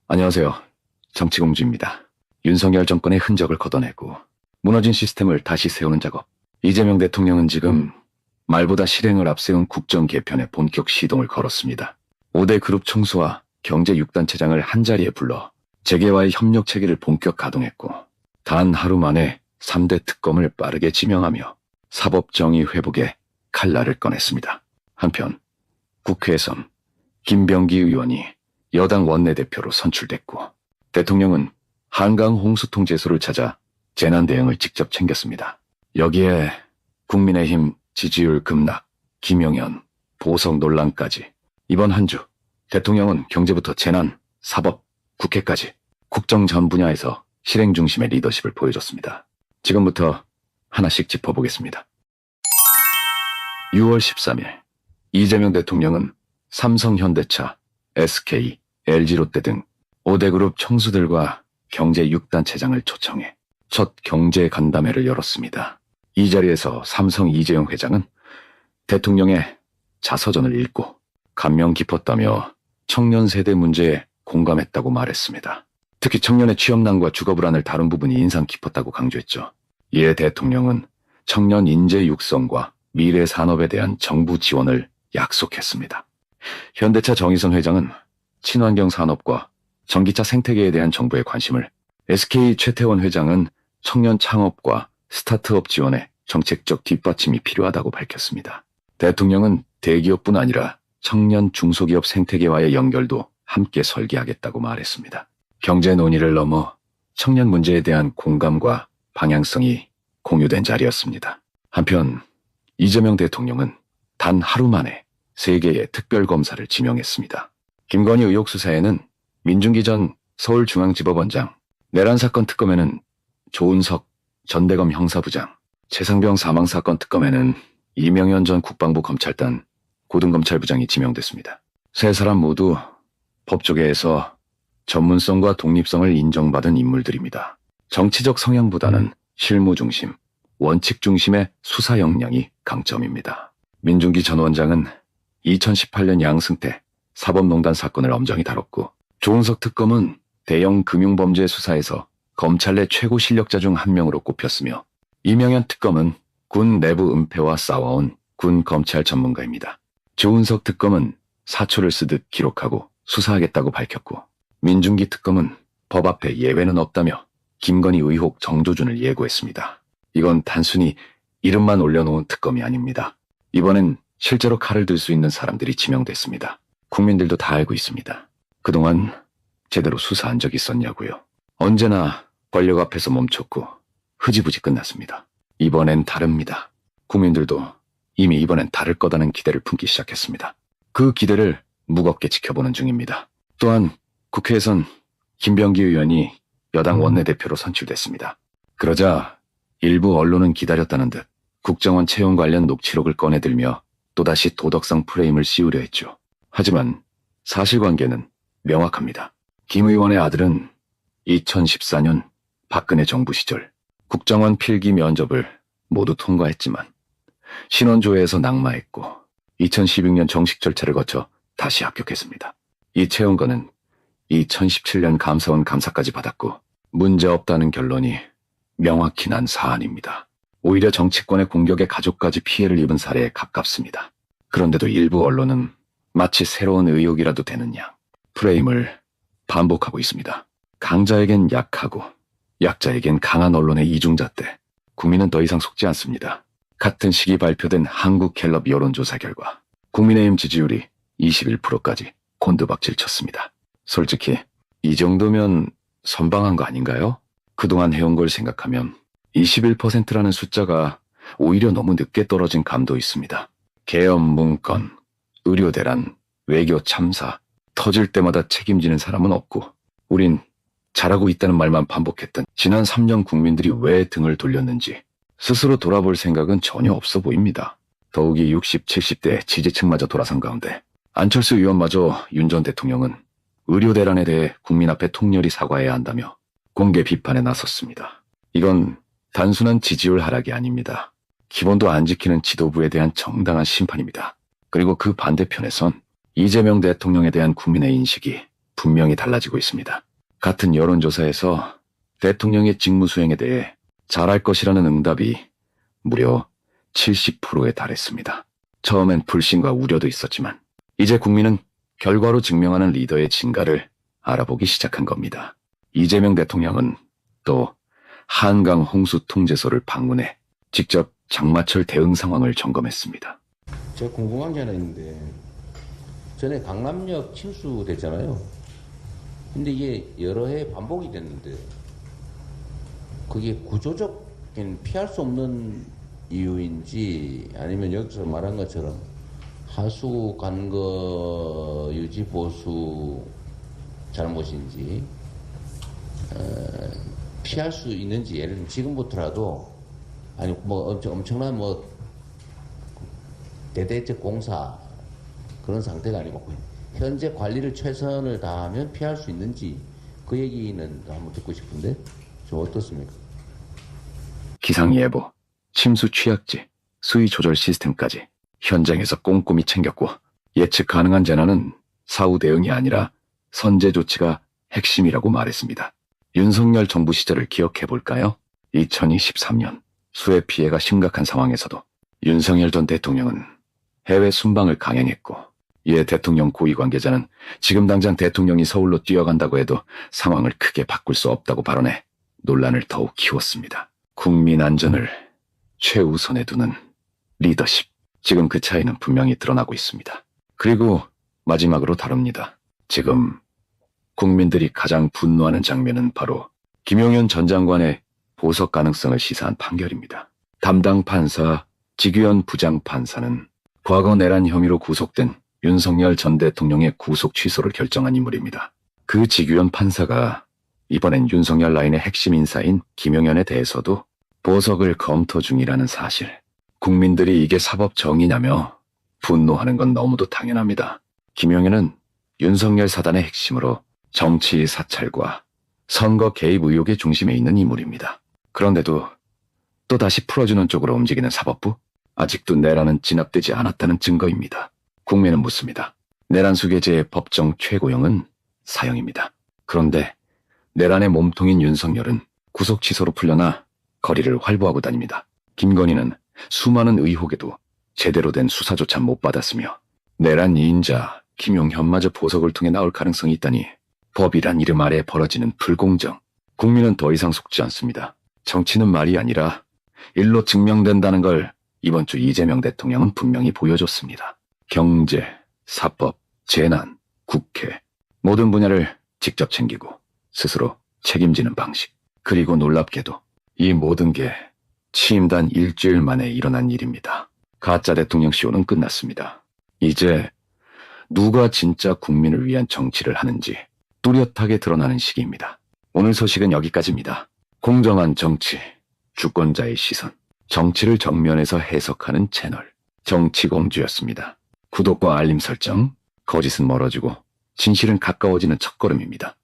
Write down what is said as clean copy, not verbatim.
안녕하세요. 정치공주입니다. 윤석열 정권의 흔적을 걷어내고 무너진 시스템을 다시 세우는 작업. 이재명 대통령은 지금 말보다 실행을 앞세운 국정 개편에 본격 시동을 걸었습니다. 5대 그룹 총수와 경제 6단체장을 한자리에 불러 재계와의 협력 체계를 본격 가동했고 단 하루 만에 3대 특검을 빠르게 지명하며 사법정의 회복에 칼날을 꺼냈습니다. 한편 국회에선 김병기 의원이 여당 원내대표로 선출됐고 대통령은 한강 홍수통제소를 찾아 재난 대응을 직접 챙겼습니다. 여기에 국민의힘 지지율 급락, 김영현, 보석 논란까지 이번 한 주 대통령은 경제부터 재난, 사법, 국회까지 국정 전 분야에서 실행 중심의 리더십을 보여줬습니다. 지금부터 하나씩 짚어보겠습니다. 6월 13일 이재명 대통령은 삼성, 현대차, SK, LG롯데 등 5대 그룹 총수들과 경제 6단체장을 초청해 첫 경제 간담회를 열었습니다. 이 자리에서 삼성 이재용 회장은 대통령의 자서전을 읽고 감명 깊었다며 청년 세대 문제에 공감했다고 말했습니다. 특히 청년의 취업난과 주거불안을 다룬 부분이 인상 깊었다고 강조했죠. 이에 대통령은 청년 인재 육성과 미래 산업에 대한 정부 지원을 약속했습니다. 현대차 정의선 회장은 친환경 산업과 전기차 생태계에 대한 정부의 관심을, SK 최태원 회장은 청년 창업과 스타트업 지원에 정책적 뒷받침이 필요하다고 밝혔습니다. 대통령은 대기업뿐 아니라 청년 중소기업 생태계와의 연결도 함께 설계하겠다고 말했습니다. 경제 논의를 넘어 청년 문제에 대한 공감과 방향성이 공유된 자리였습니다. 한편 이재명 대통령은 단 하루 만에 3개의 특별검사를 지명했습니다. 김건희 의혹 수사에는 민중기 전 서울중앙지법원장, 내란 사건 특검에는 조은석 전 대검 형사부장, 최상병 사망사건 특검에는 이명현 전 국방부 검찰단 고등검찰부장이 지명됐습니다. 세 사람 모두 법조계에서 전문성과 독립성을 인정받은 인물들입니다. 정치적 성향보다는 실무 중심, 원칙 중심의 수사 역량이 강점입니다. 민중기 전 원장은 2018년 양승 때 사법농단 사건을 엄정히 다뤘고, 조은석 특검은 대형 금융범죄 수사에서 검찰 내 최고 실력자 중 한 명으로 꼽혔으며, 이명현 특검은 군 내부 은폐와 싸워온 군 검찰 전문가입니다. 조은석 특검은 사초를 쓰듯 기록하고 수사하겠다고 밝혔고, 민중기 특검은 법 앞에 예외는 없다며 김건희 의혹 정조준을 예고했습니다. 이건 단순히 이름만 올려놓은 특검이 아닙니다. 이번엔 실제로 칼을 들 수 있는 사람들이 지명됐습니다. 국민들도 다 알고 있습니다. 그동안 제대로 수사한 적 있었냐고요. 언제나 권력 앞에서 멈췄고 흐지부지 끝났습니다. 이번엔 다릅니다. 국민들도 이미 이번엔 다를 거다는 기대를 품기 시작했습니다. 그 기대를 무겁게 지켜보는 중입니다. 또한 국회에선 김병기 의원이 여당 원내대표로 선출됐습니다. 그러자 일부 언론은 기다렸다는 듯 국정원 채용 관련 녹취록을 꺼내들며 또다시 도덕성 프레임을 씌우려 했죠. 하지만 사실관계는 명확합니다. 김 의원의 아들은 2014년 박근혜 정부 시절 국정원 필기 면접을 모두 통과했지만 신원조회에서 낙마했고 2016년 정식 절차를 거쳐 다시 합격했습니다. 이 채용건은 2017년 감사원 감사까지 받았고 문제없다는 결론이 명확히 난 사안입니다. 오히려 정치권의 공격에 가족까지 피해를 입은 사례에 가깝습니다. 그런데도 일부 언론은 마치 새로운 의혹이라도 되는 양 프레임을 반복하고 있습니다. 강자에겐 약하고 약자에겐 강한 언론의 이중잣대. 국민은 더 이상 속지 않습니다. 같은 시기 발표된 한국갤럽 여론조사 결과 국민의힘 지지율이 21%까지 곤두박질 쳤습니다. 솔직히 이 정도면 선방한 거 아닌가요? 그동안 해온 걸 생각하면 21%라는 숫자가 오히려 너무 늦게 떨어진 감도 있습니다. 계엄 문건, 의료 대란, 외교 참사, 터질 때마다 책임지는 사람은 없고 우린 잘하고 있다는 말만 반복했던 지난 3년 국민들이 왜 등을 돌렸는지 스스로 돌아볼 생각은 전혀 없어 보입니다. 더욱이 60, 70대 지지층마저 돌아선 가운데 안철수 의원마저 윤 전 대통령은 의료 대란에 대해 국민 앞에 통렬히 사과해야 한다며 공개 비판에 나섰습니다. 이건 단순한 지지율 하락이 아닙니다. 기본도 안 지키는 지도부에 대한 정당한 심판입니다. 그리고 그 반대편에선 이재명 대통령에 대한 국민의 인식이 분명히 달라지고 있습니다. 같은 여론조사에서 대통령의 직무수행에 대해 잘할 것이라는 응답이 무려 70%에 달했습니다. 처음엔 불신과 우려도 있었지만 이제 국민은 결과로 증명하는 리더의 진가를 알아보기 시작한 겁니다. 이재명 대통령은 또 한강 홍수 통제소를 방문해 직접 장마철 대응 상황을 점검했습니다. 제가 궁금한 게 하나 있는데, 전에 강남역 침수됐잖아요. 근데 이게 여러 해 반복이 됐는데, 그게 구조적인 피할 수 없는 이유인지, 아니면 여기서 말한 것처럼 하수 간거 유지 보수 잘못인지, 피할 수 있는지, 예를 들면 지금부터라도, 아니 뭐 엄청난 뭐 대대적 공사 그런 상태가 아니고 현재 관리를 최선을 다하면 피할 수 있는지, 그 얘기는 한번 듣고 싶은데 좀 어떻습니까? 기상예보, 침수 취약지, 수위 조절 시스템까지 현장에서 꼼꼼히 챙겼고, 예측 가능한 재난은 사후 대응이 아니라 선제 조치가 핵심이라고 말했습니다. 윤석열 정부 시절을 기억해 볼까요? 2023년 수해 피해가 심각한 상황에서도 윤석열 전 대통령은 해외 순방을 강행했고, 이에 대통령 고위 관계자는 지금 당장 대통령이 서울로 뛰어간다고 해도 상황을 크게 바꿀 수 없다고 발언해 논란을 더욱 키웠습니다. 국민 안전을 최우선에 두는 리더십. 지금 그 차이는 분명히 드러나고 있습니다. 그리고 마지막으로 다룹니다. 지금 국민들이 가장 분노하는 장면은 바로 김용현 전 장관의 보석 가능성을 시사한 판결입니다. 담당 판사 지규현 부장판사는 과거 내란 혐의로 구속된 윤석열 전 대통령의 구속 취소를 결정한 인물입니다. 그 지규현 판사가 이번엔 윤석열 라인의 핵심 인사인 김용현에 대해서도 보석을 검토 중이라는 사실. 국민들이 이게 사법 정의냐며 분노하는 건 너무도 당연합니다. 김용현은 윤석열 사단의 핵심으로 정치 사찰과 선거 개입 의혹의 중심에 있는 인물입니다. 그런데도 또다시 풀어주는 쪽으로 움직이는 사법부? 아직도 내란은 진압되지 않았다는 증거입니다. 국민은 묻습니다. 내란 수괴제의 법정 최고형은 사형입니다. 그런데 내란의 몸통인 윤석열은 구속 취소로 풀려나 거리를 활보하고 다닙니다. 김건희는 수많은 의혹에도 제대로 된 수사조차 못 받았으며, 내란 이인자 김용현마저 보석을 통해 나올 가능성이 있다니 법이란 이름 아래 벌어지는 불공정. 국민은 더 이상 속지 않습니다. 정치는 말이 아니라 일로 증명된다는 걸 이번 주 이재명 대통령은 분명히 보여줬습니다. 경제, 사법, 재난, 국회 모든 분야를 직접 챙기고 스스로 책임지는 방식. 그리고 놀랍게도 이 모든 게 취임단 일주일 만에 일어난 일입니다. 가짜 대통령 쇼는 끝났습니다. 이제 누가 진짜 국민을 위한 정치를 하는지 뚜렷하게 드러나는 시기입니다. 오늘 소식은 여기까지입니다. 공정한 정치, 주권자의 시선, 정치를 정면에서 해석하는 채널 정치공주였습니다. 구독과 알림 설정, 거짓은 멀어지고 진실은 가까워지는 첫걸음입니다.